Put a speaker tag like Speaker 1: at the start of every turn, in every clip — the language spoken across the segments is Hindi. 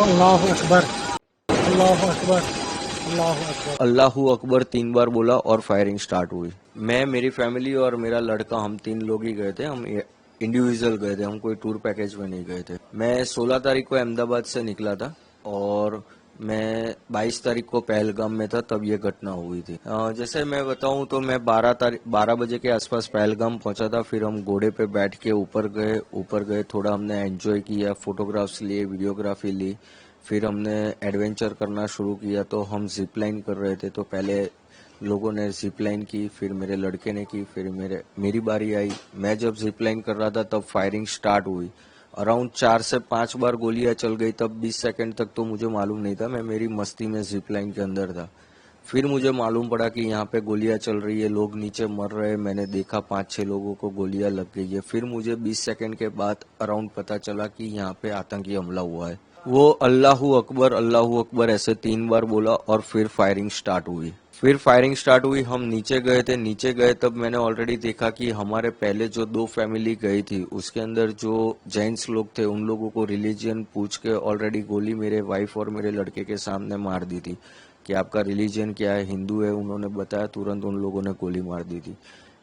Speaker 1: अल्लाह अकबर, अल्लाह अकबर, अल्लाह अकबर।
Speaker 2: अल्लाहू अकबर 3 बार बोला और फायरिंग स्टार्ट हुई। मैं, मेरी फैमिली और मेरा लड़का, हम 3 लोग ही गए थे। हम इंडिविजुअल गए थे, हम कोई टूर पैकेज में नहीं गए थे। मैं 16 तारीख को अहमदाबाद से निकला था और मैं 22 तारीख को पहलगाम में था, तब ये घटना हुई थी। जैसे मैं बताऊं तो मैं 12 बजे के आसपास पहलगाम पहुंचा था। फिर हम घोड़े पे बैठ के ऊपर गए, थोड़ा हमने एंजॉय किया, फोटोग्राफ्स लिए, वीडियोग्राफी ली। फिर हमने एडवेंचर करना शुरू किया। तो हम जिप लाइन कर रहे थे, तो पहले लोगों ने जिप लाइन की, फिर मेरे लड़के ने की, फिर मेरी बारी आई। मैं जब जिप लाइन कर रहा था तब फायरिंग स्टार्ट हुई। अराउंड 4 से 5 बार गोलियां चल गई। तब 20 सेकंड तक तो मुझे मालूम नहीं था, मैं मेरी मस्ती में जिप लाइन के अंदर था। फिर मुझे मालूम पड़ा कि यहाँ पे गोलियां चल रही है, लोग नीचे मर रहे हैं। मैंने देखा 5-6 लोगों को गोलियां लग गई है। फिर मुझे 20 सेकंड के बाद अराउंड पता चला कि यहाँ पे आतंकी हमला हुआ है। वो अल्लाहू अकबर ऐसे 3 बार बोला और फिर फायरिंग स्टार्ट हुई। हम नीचे गए थे। नीचे गए तब मैंने ऑलरेडी देखा कि हमारे पहले जो 2 फैमिली गई थी उसके अंदर जो जैंट्स लोग थे उन लोगों को रिलीजियन पूछ के ऑलरेडी गोली मेरे वाइफ और मेरे लड़के के सामने मार दी थी कि आपका रिलीजन क्या है, हिंदू है। उन्होंने बताया, तुरंत उन लोगों ने गोली मार दी थी।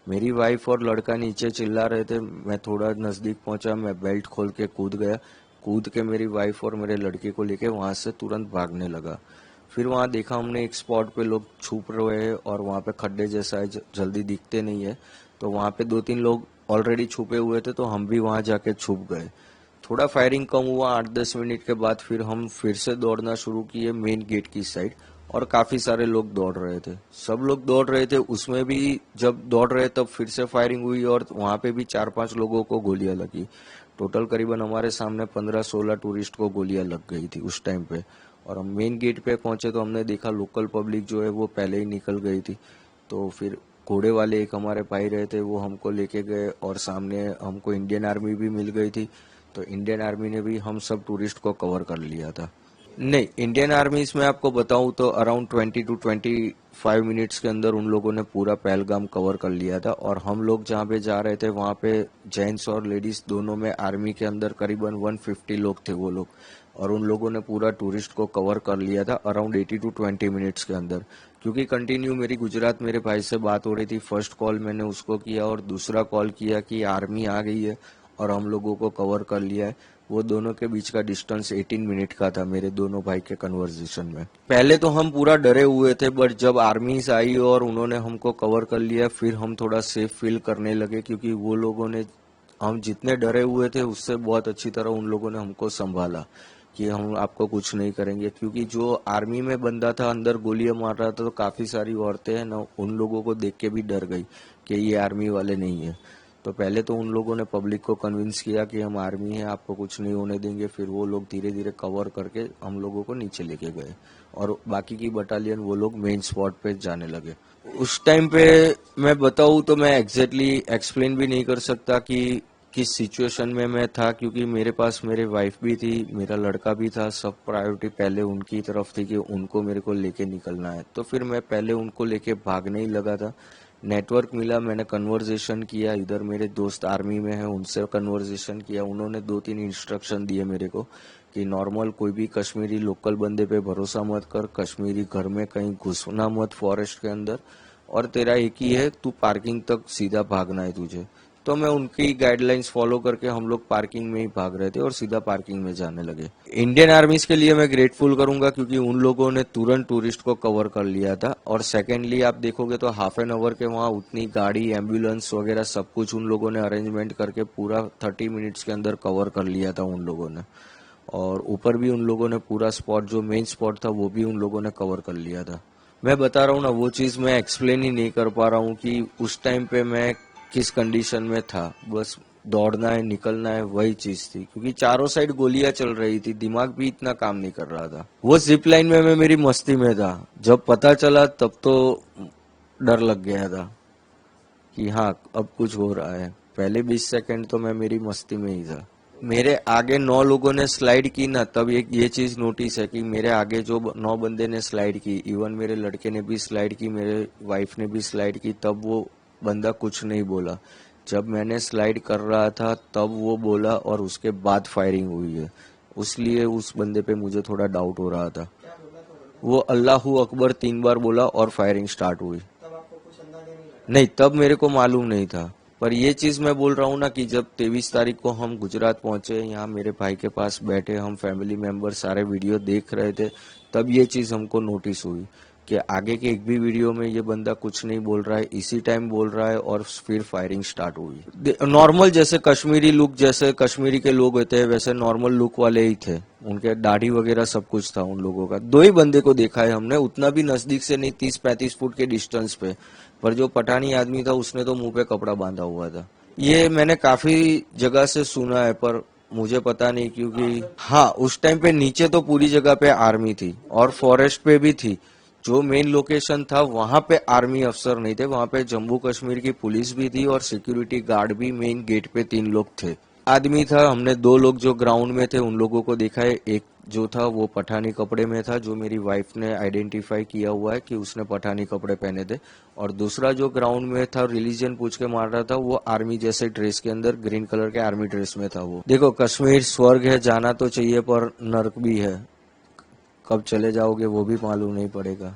Speaker 2: मेरी वाइफ और लड़का नीचे चिल्ला रहे थे। मैं थोड़ा नजदीक पहुंचा, मैं बेल्ट खोल के कूद गया। कूद के मेरी वाइफ और मेरे लड़के को लेके वहां से तुरंत भागने लगा। फिर वहां देखा हमने एक स्पॉट पे लोग छुप रहे हैं और वहां पे खड्डे जैसा है, जल्दी दिखते नहीं है। तो वहां पे 2-3 लोग ऑलरेडी छुपे हुए थे, तो हम भी वहां जाके छुप गए। थोड़ा फायरिंग कम हुआ। 8-10 मिनट के बाद फिर हम फिर से दौड़ना शुरू किए मेन गेट की साइड। और काफी सारे लोग दौड़ रहे थे, सब लोग दौड़ रहे थे। उसमें भी जब दौड़ रहे तब फिर से फायरिंग हुई और वहां पे भी 4-5 लोगों को गोलियां लगी। टोटल करीबन हमारे सामने 15-16 टूरिस्ट को गोलियां लग गई थी उस टाइम पे। और हम मेन गेट पे पहुंचे तो हमने देखा लोकल पब्लिक जो है वो पहले ही निकल गई थी। तो फिर घोड़े वाले एक हमारे भाई रहे थे, वो हमको लेके गए और सामने हमको इंडियन आर्मी भी मिल गई थी। तो इंडियन आर्मी ने भी हम सब टूरिस्ट को कवर कर लिया था। नहीं, इंडियन आर्मी में आपको बताऊं तो अराउंड 20 to 25 मिनट्स के अंदर उन लोगों ने पूरा पहलगाम कवर कर लिया था। और हम लोग जहाँ पे जा रहे थे वहाँ पे जेंट्स और लेडीज दोनों में आर्मी के अंदर करीबन 150 लोग थे वो लोग। और उन लोगों ने पूरा टूरिस्ट को कवर कर लिया था अराउंड 80 to 20 मिनट्स के अंदर। क्योंकि कंटिन्यू मेरी गुजरात मेरे भाई से बात हो रही थी। फर्स्ट कॉल मैंने उसको किया और दूसरा कॉल किया कि आर्मी आ गई है और हम लोगों को कवर कर लिया है। वो दोनों के बीच का डिस्टेंस 18 मिनट का था मेरे दोनों भाई के कन्वर्सेशन में। पहले तो हम पूरा डरे हुए थे, बट जब आर्मीज आई और उन्होंने हमको कवर कर लिया फिर हम थोड़ा सेफ फील करने लगे। क्योंकि वो लोगों ने, हम जितने डरे हुए थे उससे बहुत अच्छी तरह उन लोगों ने हमको संभाला कि हम आपको कुछ नहीं करेंगे। क्योंकि जो आर्मी में बंदा था अंदर गोलियां मार रहा था, तो काफी सारी औरतें हैं ना, उन लोगों को देख के भी डर गई कि ये आर्मी वाले नहीं है। तो पहले तो उन लोगों ने पब्लिक को कन्विंस किया कि हम आर्मी है, आपको कुछ नहीं होने देंगे। फिर वो लोग धीरे धीरे कवर करके हम लोगों को नीचे लेके गए और बाकी की बटालियन वो लोग मेन स्पॉट पे जाने लगे। उस टाइम पे मैं बताऊं तो मैं एग्जैक्टली एक्सप्लेन भी नहीं कर सकता कि किस सिचुएशन में मैं था। क्योंकि मेरे पास मेरे वाइफ भी थी, मेरा लड़का भी था। सब प्रायोरिटी पहले उनकी तरफ थी कि उनको मेरे को लेके निकलना है। तो फिर मैं पहले उनको लेके भागने ही लगा था। नेटवर्क मिला, मैंने कन्वर्जेशन किया। इधर मेरे दोस्त आर्मी में हैं, उनसे कन्वर्जेशन किया। उन्होंने 2-3 इंस्ट्रक्शन दिए मेरे को कि नॉर्मल कोई भी कश्मीरी लोकल बंदे पे भरोसा मत कर, कश्मीरी घर में कहीं घुसना मत फॉरेस्ट के अंदर, और तेरा एक ही है, तू पार्किंग तक सीधा भागना है तुझे। तो मैं उनकी गाइडलाइंस फॉलो करके हम लोग पार्किंग में ही भाग रहे थे और सीधा पार्किंग में जाने लगे। इंडियन आर्मीज के लिए मैं ग्रेटफुल करूंगा क्योंकि उन लोगों ने तुरंत टूरिस्ट को कवर कर लिया था। और सेकेंडली आप देखोगे तो हाफ एन आवर के वहाँ उतनी गाड़ी, एम्बुलेंस वगैरह सब कुछ उन लोगों ने अरेंजमेंट करके पूरा 30 मिनट्स के अंदर कवर कर लिया था उन लोगों ने। और ऊपर भी उन लोगों ने पूरा स्पॉट, जो मेन स्पॉट था, वो भी उन लोगों ने कवर कर लिया था। मैं बता रहा हूँ ना, वो चीज मैं एक्सप्लेन ही नहीं कर पा रहा हूँ कि उस टाइम पे मैं किस कंडीशन में था। बस दौड़ना है, निकलना है, वही चीज थी। क्योंकि चारों साइड गोलियां चल रही थी, दिमाग भी इतना काम नहीं कर रहा था। वो जिप लाइन में मैं मेरी मस्ती में था। जब पता चला तब तो डर लग गया था कि हाँ अब कुछ हो रहा है। पहले 20 सेकंड तो मैं मेरी मस्ती में ही था। मेरे आगे 9 लोगों ने स्लाइड की ना, तब एक ये चीज नोटिस है कि मेरे आगे जो 9 बंदे ने स्लाइड की, इवन मेरे लड़के ने भी स्लाइड की, मेरे वाइफ ने भी स्लाइड की, तब वो बंदा कुछ नहीं बोला। जब मैंने स्लाइड कर रहा था तब वो बोला और उसके बाद फायरिंग हुई है। उसलिए उस बंदे पे मुझे थोड़ा डाउट हो रहा था। वो अल्लाहू अकबर 3 बार बोला और फायरिंग स्टार्ट हुई। नहीं, तब मेरे को मालूम नहीं था। पर ये चीज मैं बोल रहा हूँ ना कि जब 23 तारीख को हम गुजरात पहुंचे, यहाँ मेरे भाई के पास बैठे, हम फैमिली मेंबर सारे वीडियो देख रहे थे, तब ये चीज हमको नोटिस हुई कि आगे के एक भी वीडियो में ये बंदा कुछ नहीं बोल रहा है, इसी टाइम बोल रहा है और फिर फायरिंग स्टार्ट हुई। नॉर्मल जैसे कश्मीरी लुक, जैसे कश्मीरी के लोग होते हैं वैसे नॉर्मल लुक वाले ही थे, उनके दाढ़ी वगैरह सब कुछ था उन लोगों का। 2 ही बंदे को देखा है हमने, उतना भी नजदीक से नहीं, 30-35 फुट के डिस्टेंस पे। पर जो पठानी आदमी था उसने तो मुंह पे कपड़ा बांधा हुआ था। ये मैंने काफी जगह से सुना है पर मुझे पता नहीं, क्योंकि हाँ उस टाइम पे नीचे तो पूरी जगह पे आर्मी थी और फॉरेस्ट पे भी थी। जो मेन लोकेशन था वहां पे आर्मी अफसर नहीं थे, वहां पे जम्मू कश्मीर की पुलिस भी थी और सिक्योरिटी गार्ड भी मेन गेट पे 3 लोग थे। आदमी था, हमने 2 लोग जो ग्राउंड में थे उन लोगों को देखा है। एक जो था वो पठानी कपड़े में था, जो मेरी वाइफ ने आइडेंटिफाई किया हुआ है कि उसने पठानी कपड़े पहने थे। और दूसरा जो ग्राउंड में था, रिलीजन पूछ के मार रहा था, वो आर्मी जैसे ड्रेस के अंदर ग्रीन कलर के आर्मी ड्रेस में था। वो देखो, कश्मीर स्वर्ग है, जाना तो चाहिए पर नर्क भी है, कब चले जाओगे वो भी मालूम नहीं पड़ेगा।